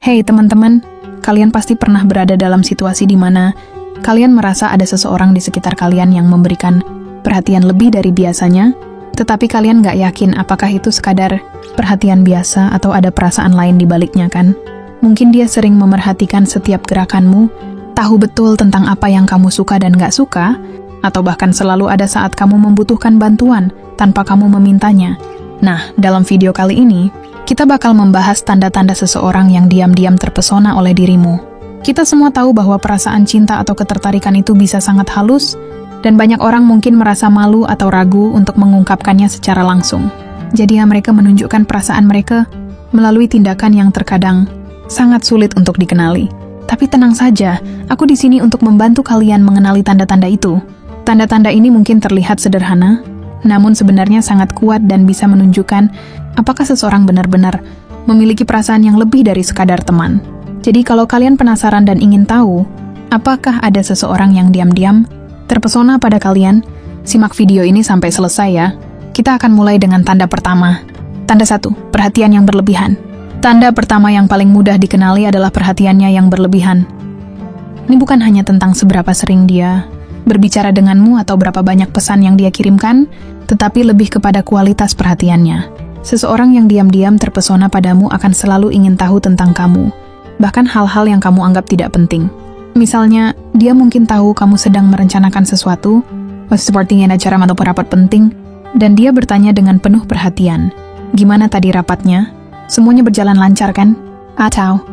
Hey teman-teman, kalian pasti pernah berada dalam situasi di mana kalian merasa ada seseorang di sekitar kalian yang memberikan perhatian lebih dari biasanya, tetapi kalian nggak yakin apakah itu sekadar perhatian biasa atau ada perasaan lain di baliknya kan? Mungkin dia sering memerhatikan setiap gerakanmu, tahu betul tentang apa yang kamu suka dan nggak suka, atau bahkan selalu ada saat kamu membutuhkan bantuan tanpa kamu memintanya. Nah, dalam video kali ini, kita bakal membahas tanda-tanda seseorang yang diam-diam terpesona oleh dirimu. Kita semua tahu bahwa perasaan cinta atau ketertarikan itu bisa sangat halus, dan banyak orang mungkin merasa malu atau ragu untuk mengungkapkannya secara langsung. Jadi mereka menunjukkan perasaan mereka melalui tindakan yang terkadang sangat sulit untuk dikenali. Tapi tenang saja, aku di sini untuk membantu kalian mengenali tanda-tanda itu. Tanda-tanda ini mungkin terlihat sederhana, namun sebenarnya sangat kuat dan bisa menunjukkan apakah seseorang benar-benar memiliki perasaan yang lebih dari sekadar teman. Jadi kalau kalian penasaran dan ingin tahu, apakah ada seseorang yang diam-diam terpesona pada kalian, simak video ini sampai selesai ya. Kita akan mulai dengan tanda pertama. Tanda 1, perhatian yang berlebihan. Tanda pertama yang paling mudah dikenali adalah perhatiannya yang berlebihan. Ini bukan hanya tentang seberapa sering dia berbicara denganmu atau berapa banyak pesan yang dia kirimkan, tetapi lebih kepada kualitas perhatiannya. Seseorang yang diam-diam terpesona padamu akan selalu ingin tahu tentang kamu, bahkan hal-hal yang kamu anggap tidak penting. Misalnya, dia mungkin tahu kamu sedang merencanakan sesuatu, seperti acara atau rapat penting, dan dia bertanya dengan penuh perhatian, "Gimana tadi rapatnya? Semuanya berjalan lancar kan?" Atau,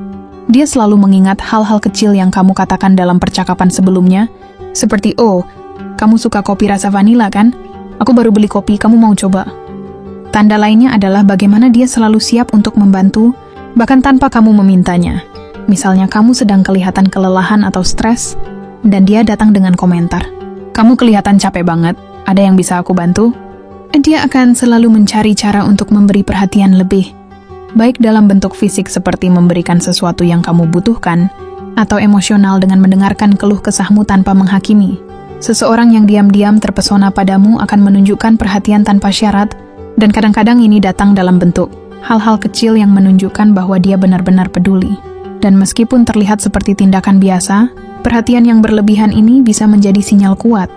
dia selalu mengingat hal-hal kecil yang kamu katakan dalam percakapan sebelumnya, seperti, "Oh, kamu suka kopi rasa vanila kan? Aku baru beli kopi, kamu mau coba?" Tanda lainnya adalah bagaimana dia selalu siap untuk membantu, bahkan tanpa kamu memintanya. Misalnya kamu sedang kelihatan kelelahan atau stres, dan dia datang dengan komentar, "Kamu kelihatan capek banget, ada yang bisa aku bantu?" Dia akan selalu mencari cara untuk memberi perhatian lebih, baik dalam bentuk fisik seperti memberikan sesuatu yang kamu butuhkan, atau emosional dengan mendengarkan keluh kesahmu tanpa menghakimi. Seseorang yang diam-diam terpesona padamu akan menunjukkan perhatian tanpa syarat, dan kadang-kadang ini datang dalam bentuk hal-hal kecil yang menunjukkan bahwa dia benar-benar peduli. Dan meskipun terlihat seperti tindakan biasa, perhatian yang berlebihan ini bisa menjadi sinyal kuat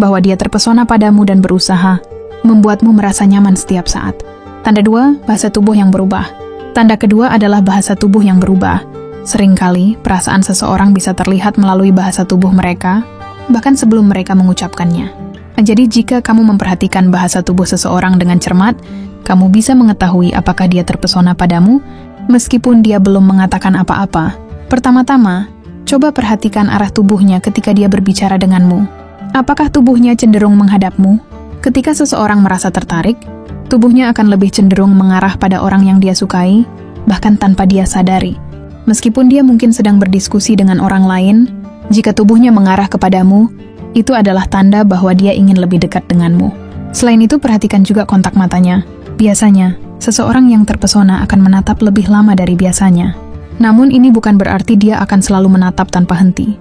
bahwa dia terpesona padamu dan berusaha membuatmu merasa nyaman setiap saat. Tanda 2, bahasa tubuh yang berubah. Tanda kedua adalah bahasa tubuh yang berubah. Seringkali, perasaan seseorang bisa terlihat melalui bahasa tubuh mereka, bahkan sebelum mereka mengucapkannya. Jadi jika kamu memperhatikan bahasa tubuh seseorang dengan cermat, kamu bisa mengetahui apakah dia terpesona padamu, meskipun dia belum mengatakan apa-apa. Pertama-tama, coba perhatikan arah tubuhnya ketika dia berbicara denganmu. Apakah tubuhnya cenderung menghadapmu? Ketika seseorang merasa tertarik, tubuhnya akan lebih cenderung mengarah pada orang yang dia sukai, bahkan tanpa dia sadari. Meskipun dia mungkin sedang berdiskusi dengan orang lain, jika tubuhnya mengarah kepadamu, itu adalah tanda bahwa dia ingin lebih dekat denganmu. Selain itu, perhatikan juga kontak matanya. Biasanya, seseorang yang terpesona akan menatap lebih lama dari biasanya. Namun ini bukan berarti dia akan selalu menatap tanpa henti.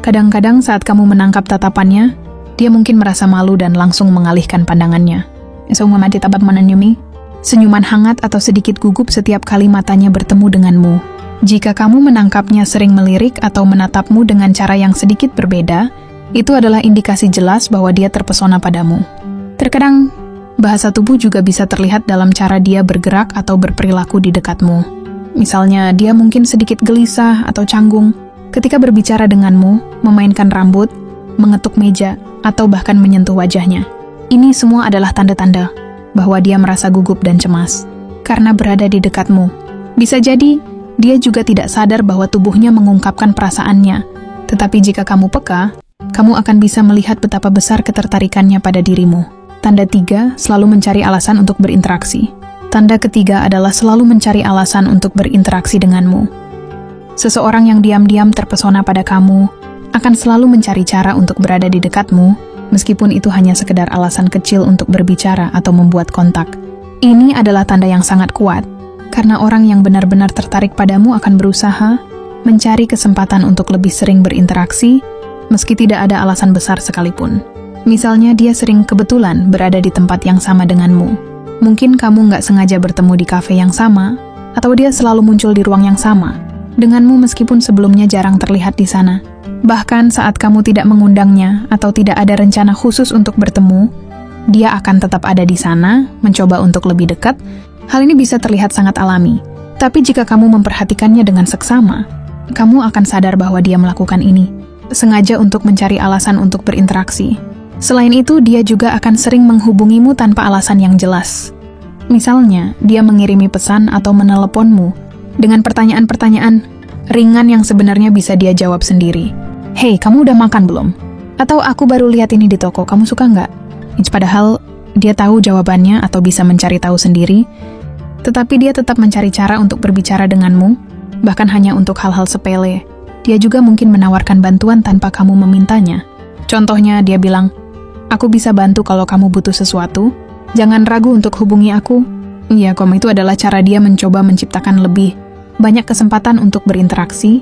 Kadang-kadang saat kamu menangkap tatapannya, dia mungkin merasa malu dan langsung mengalihkan pandangannya. Senyuman hangat atau sedikit gugup setiap kali matanya bertemu denganmu. Jika kamu menangkapnya sering melirik atau menatapmu dengan cara yang sedikit berbeda, itu adalah indikasi jelas bahwa dia terpesona padamu. Terkadang, bahasa tubuh juga bisa terlihat dalam cara dia bergerak atau berperilaku di dekatmu. Misalnya, dia mungkin sedikit gelisah atau canggung ketika berbicara denganmu, memainkan rambut, mengetuk meja, atau bahkan menyentuh wajahnya. Ini semua adalah tanda-tanda bahwa dia merasa gugup dan cemas karena berada di dekatmu. Bisa jadi, dia juga tidak sadar bahwa tubuhnya mengungkapkan perasaannya. Tetapi jika kamu peka, kamu akan bisa melihat betapa besar ketertarikannya pada dirimu. Tanda 3, selalu mencari alasan untuk berinteraksi. Tanda ketiga adalah selalu mencari alasan untuk berinteraksi denganmu. Seseorang yang diam-diam terpesona pada kamu akan selalu mencari cara untuk berada di dekatmu, meskipun itu hanya sekedar alasan kecil untuk berbicara atau membuat kontak. Ini adalah tanda yang sangat kuat, karena orang yang benar-benar tertarik padamu akan berusaha mencari kesempatan untuk lebih sering berinteraksi, meski tidak ada alasan besar sekalipun. Misalnya dia sering kebetulan berada di tempat yang sama denganmu. Mungkin kamu nggak sengaja bertemu di kafe yang sama, atau dia selalu muncul di ruang yang sama. denganmu meskipun sebelumnya jarang terlihat di sana. Bahkan saat kamu tidak mengundangnya atau tidak ada rencana khusus untuk bertemu, dia akan tetap ada di sana, mencoba untuk lebih dekat. Hal ini bisa terlihat sangat alami. Tapi jika kamu memperhatikannya dengan seksama, kamu akan sadar bahwa dia melakukan ini sengaja untuk mencari alasan untuk berinteraksi. Selain itu, dia juga akan sering menghubungimu tanpa alasan yang jelas. Misalnya, dia mengirimi pesan atau meneleponmu dengan pertanyaan-pertanyaan ringan yang sebenarnya bisa dia jawab sendiri. "Hei, kamu udah makan belum?" Atau "Aku baru lihat ini di toko, kamu suka nggak?" Padahal dia tahu jawabannya atau bisa mencari tahu sendiri, tetapi dia tetap mencari cara untuk berbicara denganmu, bahkan hanya untuk hal-hal sepele. Dia juga mungkin menawarkan bantuan tanpa kamu memintanya. Contohnya, dia bilang, "Aku bisa bantu kalau kamu butuh sesuatu. Jangan ragu untuk hubungi aku." Ya, itu adalah cara dia mencoba menciptakan lebih banyak kesempatan untuk berinteraksi,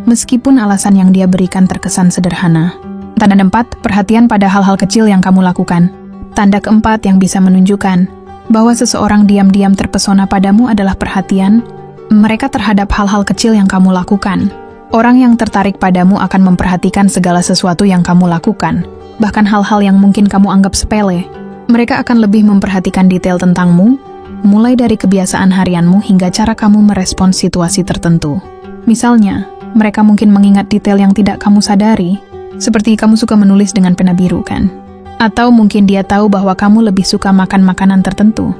meskipun alasan yang dia berikan terkesan sederhana. Tanda keempat, perhatian pada hal-hal kecil yang kamu lakukan. Tanda keempat yang bisa menunjukkan bahwa seseorang diam-diam terpesona padamu adalah perhatian mereka terhadap hal-hal kecil yang kamu lakukan. Orang yang tertarik padamu akan memperhatikan segala sesuatu yang kamu lakukan, bahkan hal-hal yang mungkin kamu anggap sepele. Mereka akan lebih memperhatikan detail tentangmu, mulai dari kebiasaan harianmu hingga cara kamu merespons situasi tertentu. Misalnya, mereka mungkin mengingat detail yang tidak kamu sadari, seperti kamu suka menulis dengan pena biru, kan? Atau mungkin dia tahu bahwa kamu lebih suka makan makanan tertentu,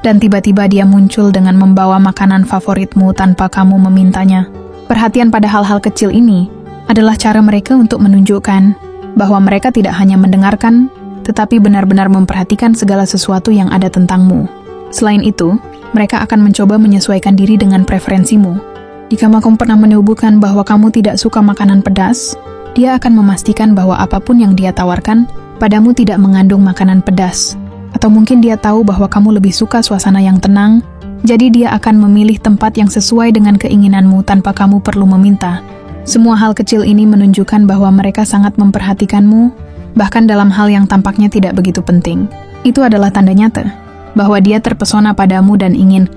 dan tiba-tiba dia muncul dengan membawa makanan favoritmu tanpa kamu memintanya. Perhatian pada hal-hal kecil ini adalah cara mereka untuk menunjukkan bahwa mereka tidak hanya mendengarkan, tetapi benar-benar memperhatikan segala sesuatu yang ada tentangmu. Selain itu, mereka akan mencoba menyesuaikan diri dengan preferensimu. Jika kamu pernah menyebutkan bahwa kamu tidak suka makanan pedas, dia akan memastikan bahwa apapun yang dia tawarkan padamu tidak mengandung makanan pedas. Atau mungkin dia tahu bahwa kamu lebih suka suasana yang tenang, jadi dia akan memilih tempat yang sesuai dengan keinginanmu tanpa kamu perlu meminta. Semua hal kecil ini menunjukkan bahwa mereka sangat memperhatikanmu, bahkan dalam hal yang tampaknya tidak begitu penting. Itu adalah tanda nyata bahwa dia terpesona padamu dan ingin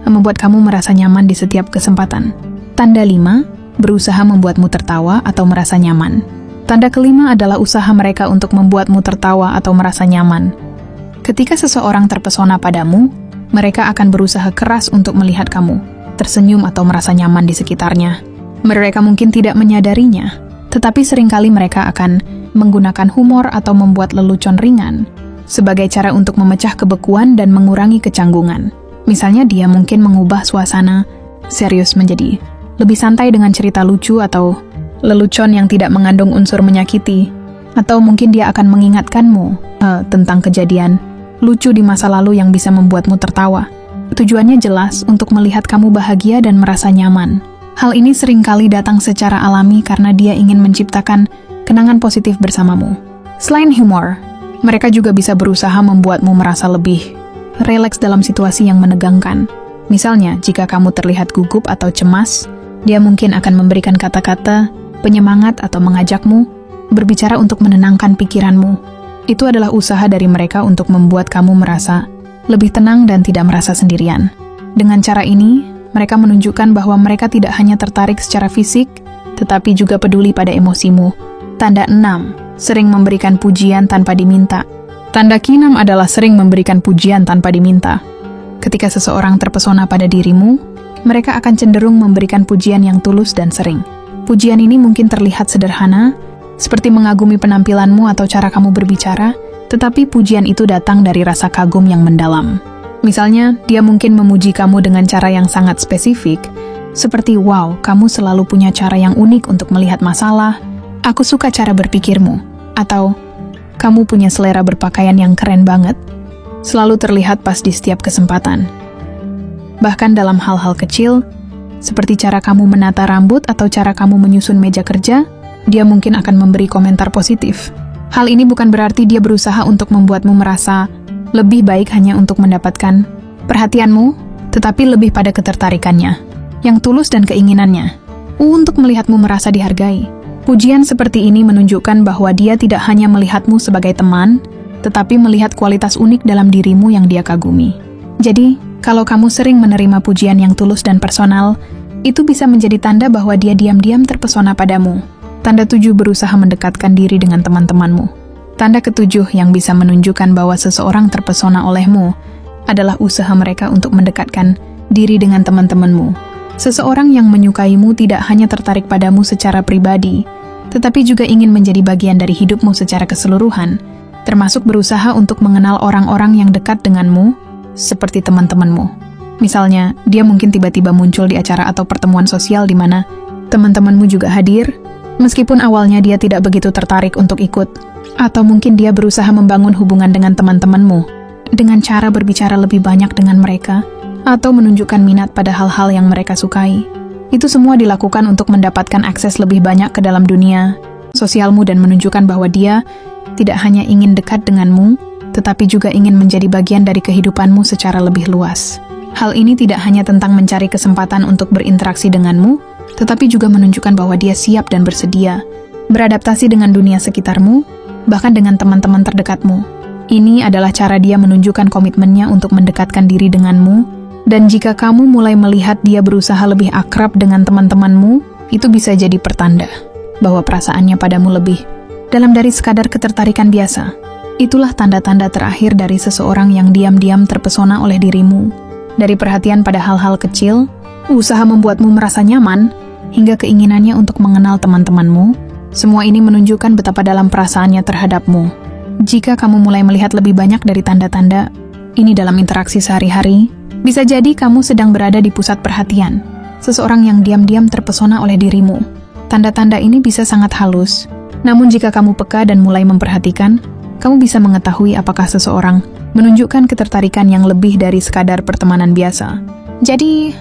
membuat kamu merasa nyaman di setiap kesempatan. Tanda 5, berusaha membuatmu tertawa atau merasa nyaman. Tanda kelima adalah usaha mereka untuk membuatmu tertawa atau merasa nyaman. Ketika seseorang terpesona padamu, mereka akan berusaha keras untuk melihat kamu tersenyum atau merasa nyaman di sekitarnya. Mereka mungkin tidak menyadarinya, tetapi seringkali mereka akan menggunakan humor atau membuat lelucon ringan sebagai cara untuk memecah kebekuan dan mengurangi kecanggungan. Misalnya, dia mungkin mengubah suasana serius menjadi lebih santai dengan cerita lucu atau lelucon yang tidak mengandung unsur menyakiti. Atau mungkin dia akan mengingatkanmu tentang kejadian lucu di masa lalu yang bisa membuatmu tertawa. Tujuannya jelas untuk melihat kamu bahagia dan merasa nyaman. Hal ini seringkali datang secara alami karena dia ingin menciptakan kenangan positif bersamamu. Selain humor, mereka juga bisa berusaha membuatmu merasa lebih rileks dalam situasi yang menegangkan. Misalnya, jika kamu terlihat gugup atau cemas, dia mungkin akan memberikan kata-kata penyemangat atau mengajakmu berbicara untuk menenangkan pikiranmu. Itu adalah usaha dari mereka untuk membuat kamu merasa lebih tenang dan tidak merasa sendirian. Dengan cara ini, mereka menunjukkan bahwa mereka tidak hanya tertarik secara fisik, tetapi juga peduli pada emosimu. Tanda 6, sering memberikan pujian tanpa diminta. Tanda ke-6 adalah sering memberikan pujian tanpa diminta. Ketika seseorang terpesona pada dirimu, mereka akan cenderung memberikan pujian yang tulus dan sering. Pujian ini mungkin terlihat sederhana, seperti mengagumi penampilanmu atau cara kamu berbicara, tetapi pujian itu datang dari rasa kagum yang mendalam. Misalnya, dia mungkin memuji kamu dengan cara yang sangat spesifik, seperti, "Wow, kamu selalu punya cara yang unik untuk melihat masalah. Aku suka cara berpikirmu." Atau, "Kamu punya selera berpakaian yang keren banget. Selalu terlihat pas di setiap kesempatan." Bahkan dalam hal-hal kecil, seperti cara kamu menata rambut atau cara kamu menyusun meja kerja, dia mungkin akan memberi komentar positif. Hal ini bukan berarti dia berusaha untuk membuatmu merasa lebih baik hanya untuk mendapatkan perhatianmu, tetapi lebih pada ketertarikannya, yang tulus dan keinginannya untuk melihatmu merasa dihargai. Pujian seperti ini menunjukkan bahwa dia tidak hanya melihatmu sebagai teman, tetapi melihat kualitas unik dalam dirimu yang dia kagumi. Jadi, kalau kamu sering menerima pujian yang tulus dan personal, itu bisa menjadi tanda bahwa dia diam-diam terpesona padamu. Tanda 7 berusaha mendekatkan diri dengan teman-temanmu. Tanda ke-7 yang bisa menunjukkan bahwa seseorang terpesona olehmu adalah usaha mereka untuk mendekatkan diri dengan teman-temanmu. Seseorang yang menyukaimu tidak hanya tertarik padamu secara pribadi, tetapi juga ingin menjadi bagian dari hidupmu secara keseluruhan, termasuk berusaha untuk mengenal orang-orang yang dekat denganmu, seperti teman-temanmu. Misalnya, dia mungkin tiba-tiba muncul di acara atau pertemuan sosial di mana teman-temanmu juga hadir, meskipun awalnya dia tidak begitu tertarik untuk ikut. Atau mungkin dia berusaha membangun hubungan dengan teman-temanmu dengan cara berbicara lebih banyak dengan mereka, atau menunjukkan minat pada hal-hal yang mereka sukai. Itu semua dilakukan untuk mendapatkan akses lebih banyak ke dalam dunia sosialmu dan menunjukkan bahwa dia tidak hanya ingin dekat denganmu, tetapi juga ingin menjadi bagian dari kehidupanmu secara lebih luas. Hal ini tidak hanya tentang mencari kesempatan untuk berinteraksi denganmu, tetapi juga menunjukkan bahwa dia siap dan bersedia beradaptasi dengan dunia sekitarmu, bahkan dengan teman-teman terdekatmu. Ini adalah cara dia menunjukkan komitmennya untuk mendekatkan diri denganmu. Dan jika kamu mulai melihat dia berusaha lebih akrab dengan teman-temanmu, itu bisa jadi pertanda bahwa perasaannya padamu lebih dalam dari sekadar ketertarikan biasa. Itulah tanda-tanda terakhir dari seseorang yang diam-diam terpesona oleh dirimu. Dari perhatian pada hal-hal kecil, usaha membuatmu merasa nyaman, hingga keinginannya untuk mengenal teman-temanmu, semua ini menunjukkan betapa dalam perasaannya terhadapmu. Jika kamu mulai melihat lebih banyak dari tanda-tanda ini dalam interaksi sehari-hari, bisa jadi kamu sedang berada di pusat perhatian, seseorang yang diam-diam terpesona oleh dirimu. Tanda-tanda ini bisa sangat halus, namun jika kamu peka dan mulai memperhatikan, kamu bisa mengetahui apakah seseorang menunjukkan ketertarikan yang lebih dari sekadar pertemanan biasa. Jadi,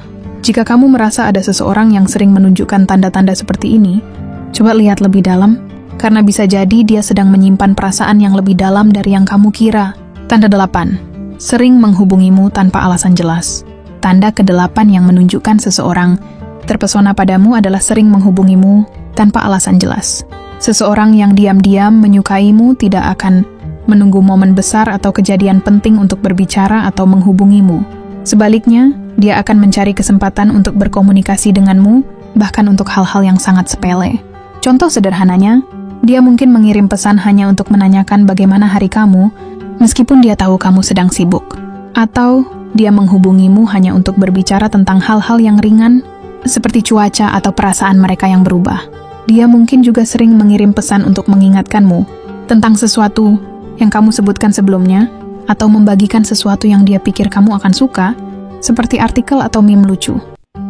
jika kamu merasa ada seseorang yang sering menunjukkan tanda-tanda seperti ini, coba lihat lebih dalam, karena bisa jadi dia sedang menyimpan perasaan yang lebih dalam dari yang kamu kira. Tanda 8. Sering menghubungimu tanpa alasan jelas. Tanda ke-8 yang menunjukkan seseorang terpesona padamu adalah sering menghubungimu tanpa alasan jelas. Seseorang yang diam-diam menyukaimu tidak akan menunggu momen besar atau kejadian penting untuk berbicara atau menghubungimu. Sebaliknya, dia akan mencari kesempatan untuk berkomunikasi denganmu, bahkan untuk hal-hal yang sangat sepele. Contoh sederhananya, dia mungkin mengirim pesan hanya untuk menanyakan bagaimana hari kamu, meskipun dia tahu kamu sedang sibuk. Atau dia menghubungimu hanya untuk berbicara tentang hal-hal yang ringan, seperti cuaca atau perasaan mereka yang berubah. Dia mungkin juga sering mengirim pesan untuk mengingatkanmu tentang sesuatu yang kamu sebutkan sebelumnya, atau membagikan sesuatu yang dia pikir kamu akan suka, seperti artikel atau meme lucu.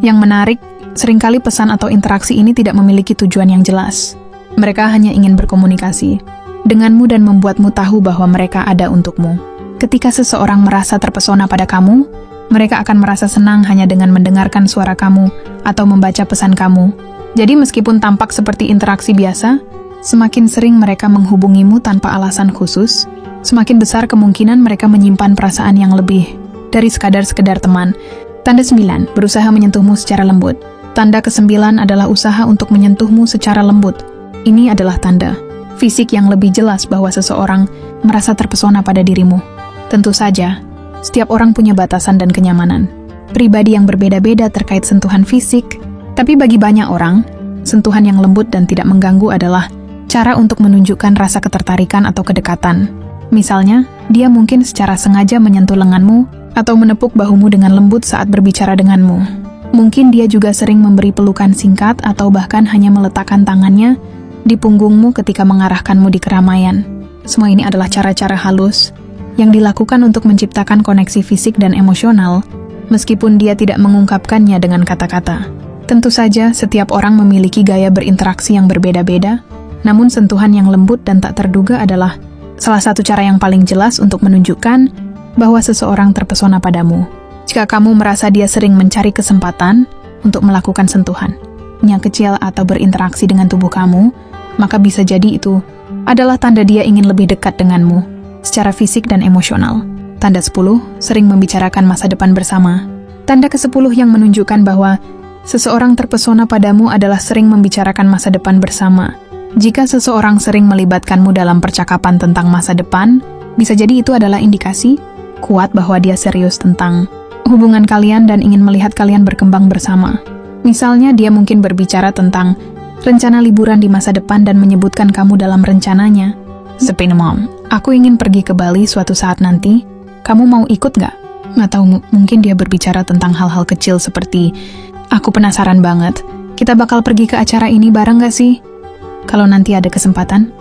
Yang menarik, seringkali pesan atau interaksi ini tidak memiliki tujuan yang jelas. Mereka hanya ingin berkomunikasi denganmu dan membuatmu tahu bahwa mereka ada untukmu. Ketika seseorang merasa terpesona pada kamu, mereka akan merasa senang hanya dengan mendengarkan suara kamu atau membaca pesan kamu. Jadi meskipun tampak seperti interaksi biasa, semakin sering mereka menghubungimu tanpa alasan khusus, semakin besar kemungkinan mereka menyimpan perasaan yang lebih dari sekedar teman. Tanda 9, berusaha menyentuhmu secara lembut. Tanda ke-9 adalah usaha untuk menyentuhmu secara lembut. Ini adalah tanda fisik yang lebih jelas bahwa seseorang merasa terpesona pada dirimu. Tentu saja, setiap orang punya batasan dan kenyamanan pribadi yang berbeda-beda terkait sentuhan fisik, tapi bagi banyak orang, sentuhan yang lembut dan tidak mengganggu adalah cara untuk menunjukkan rasa ketertarikan atau kedekatan. Misalnya, dia mungkin secara sengaja menyentuh lenganmu atau menepuk bahumu dengan lembut saat berbicara denganmu. Mungkin dia juga sering memberi pelukan singkat atau bahkan hanya meletakkan tangannya di punggungmu ketika mengarahkanmu di keramaian. Semua ini adalah cara-cara halus yang dilakukan untuk menciptakan koneksi fisik dan emosional, meskipun dia tidak mengungkapkannya dengan kata-kata. Tentu saja, setiap orang memiliki gaya berinteraksi yang berbeda-beda, namun sentuhan yang lembut dan tak terduga adalah salah satu cara yang paling jelas untuk menunjukkan bahwa seseorang terpesona padamu. Jika kamu merasa dia sering mencari kesempatan untuk melakukan sentuhan yang kecil atau berinteraksi dengan tubuh kamu, maka bisa jadi itu adalah tanda dia ingin lebih dekat denganmu secara fisik dan emosional. Tanda 10, sering membicarakan masa depan bersama. Tanda ke-10 yang menunjukkan bahwa seseorang terpesona padamu adalah sering membicarakan masa depan bersama. Jika seseorang sering melibatkanmu dalam percakapan tentang masa depan, bisa jadi itu adalah indikasi kuat bahwa dia serius tentang hubungan kalian dan ingin melihat kalian berkembang bersama. Misalnya dia mungkin berbicara tentang rencana liburan di masa depan dan menyebutkan kamu dalam rencananya. Seperti Mom, aku ingin pergi ke Bali suatu saat nanti, kamu mau ikut nggak? Atau mungkin dia berbicara tentang hal-hal kecil seperti, aku penasaran banget, kita bakal pergi ke acara ini bareng nggak sih? Kalau nanti ada kesempatan.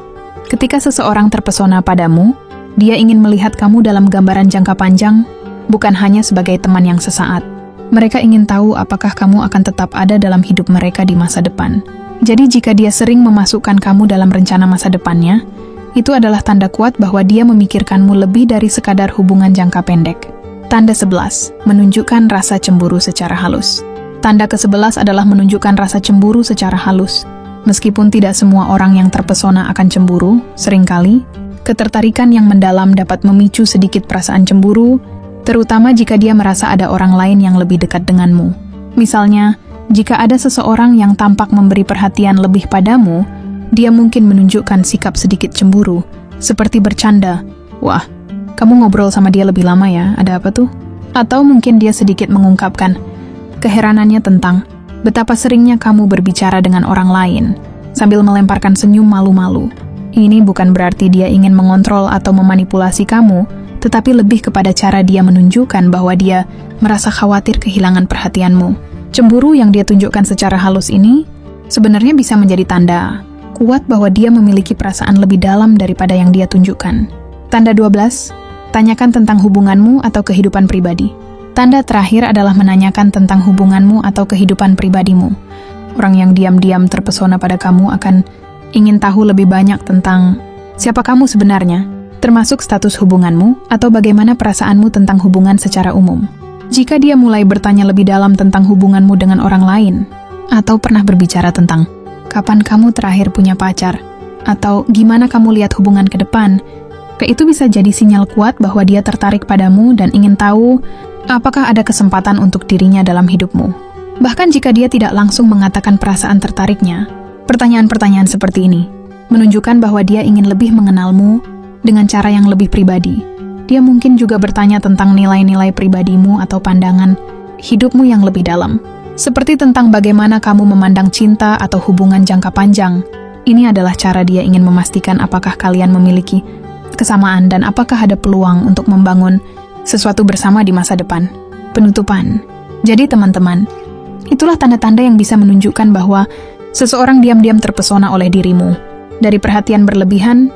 Ketika seseorang terpesona padamu, dia ingin melihat kamu dalam gambaran jangka panjang, bukan hanya sebagai teman yang sesaat. Mereka ingin tahu apakah kamu akan tetap ada dalam hidup mereka di masa depan. Jadi jika dia sering memasukkan kamu dalam rencana masa depannya, itu adalah tanda kuat bahwa dia memikirkanmu lebih dari sekadar hubungan jangka pendek. Tanda 11, menunjukkan rasa cemburu secara halus. Tanda ke-11 adalah menunjukkan rasa cemburu secara halus. Meskipun tidak semua orang yang terpesona akan cemburu, seringkali, ketertarikan yang mendalam dapat memicu sedikit perasaan cemburu, terutama jika dia merasa ada orang lain yang lebih dekat denganmu. Misalnya, jika ada seseorang yang tampak memberi perhatian lebih padamu, dia mungkin menunjukkan sikap sedikit cemburu, seperti bercanda, "Wah, kamu ngobrol sama dia lebih lama ya, ada apa tuh?" Atau mungkin dia sedikit mengungkapkan keheranannya tentang betapa seringnya kamu berbicara dengan orang lain, sambil melemparkan senyum malu-malu. Ini bukan berarti dia ingin mengontrol atau memanipulasi kamu, tetapi lebih kepada cara dia menunjukkan bahwa dia merasa khawatir kehilangan perhatianmu. Cemburu yang dia tunjukkan secara halus ini sebenarnya bisa menjadi tanda kuat bahwa dia memiliki perasaan lebih dalam daripada yang dia tunjukkan. Tanda 12, tanyakan tentang hubunganmu atau kehidupan pribadi. Tanda terakhir adalah menanyakan tentang hubunganmu atau kehidupan pribadimu. Orang yang diam-diam terpesona pada kamu akan ingin tahu lebih banyak tentang siapa kamu sebenarnya, termasuk status hubunganmu atau bagaimana perasaanmu tentang hubungan secara umum. Jika dia mulai bertanya lebih dalam tentang hubunganmu dengan orang lain, atau pernah berbicara tentang kapan kamu terakhir punya pacar, atau gimana kamu lihat hubungan ke depan, itu bisa jadi sinyal kuat bahwa dia tertarik padamu dan ingin tahu apakah ada kesempatan untuk dirinya dalam hidupmu. Bahkan jika dia tidak langsung mengatakan perasaan tertariknya, pertanyaan-pertanyaan seperti ini menunjukkan bahwa dia ingin lebih mengenalmu dengan cara yang lebih pribadi. Dia mungkin juga bertanya tentang nilai-nilai pribadimu atau pandangan hidupmu yang lebih dalam. Seperti tentang bagaimana kamu memandang cinta atau hubungan jangka panjang. Ini adalah cara dia ingin memastikan apakah kalian memiliki kesamaan dan apakah ada peluang untuk membangun sesuatu bersama di masa depan. Penutupan. Jadi teman-teman, itulah tanda-tanda yang bisa menunjukkan bahwa seseorang diam-diam terpesona oleh dirimu. Dari perhatian berlebihan,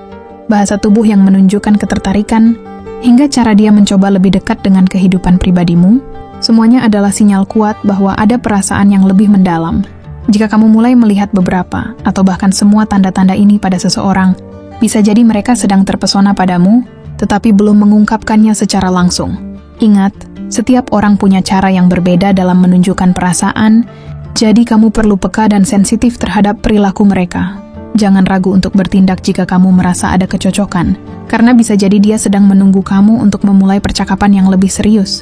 bahasa tubuh yang menunjukkan ketertarikan, hingga cara dia mencoba lebih dekat dengan kehidupan pribadimu, semuanya adalah sinyal kuat bahwa ada perasaan yang lebih mendalam. Jika kamu mulai melihat beberapa, atau bahkan semua tanda-tanda ini pada seseorang, bisa jadi mereka sedang terpesona padamu, tetapi belum mengungkapkannya secara langsung. Ingat, setiap orang punya cara yang berbeda dalam menunjukkan perasaan, jadi kamu perlu peka dan sensitif terhadap perilaku mereka. Jangan ragu untuk bertindak jika kamu merasa ada kecocokan, karena bisa jadi dia sedang menunggu kamu untuk memulai percakapan yang lebih serius.